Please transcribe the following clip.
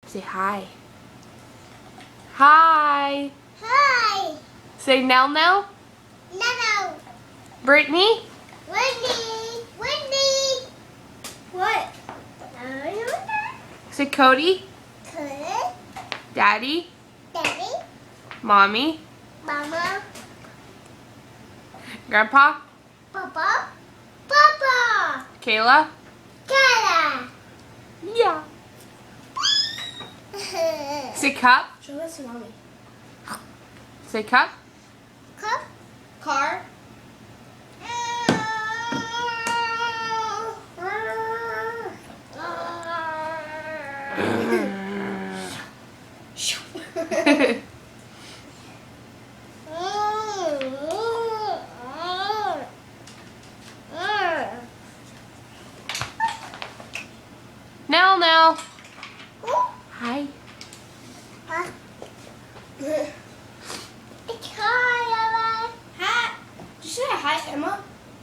Say hi. Hi. Hi. Say Nell Nell. No. Brittany. Wendy. Wendy. What? Say Cody. Good. Daddy. Daddy. Mommy. Mama. Grandpa. Papa. Papa. Kayla. Kara. Yeah. Say cup. Show this to mommy. Say cup. Cup. Car. Nell Nell. Hi. It's hard, Hi. Did you say hi, Emma?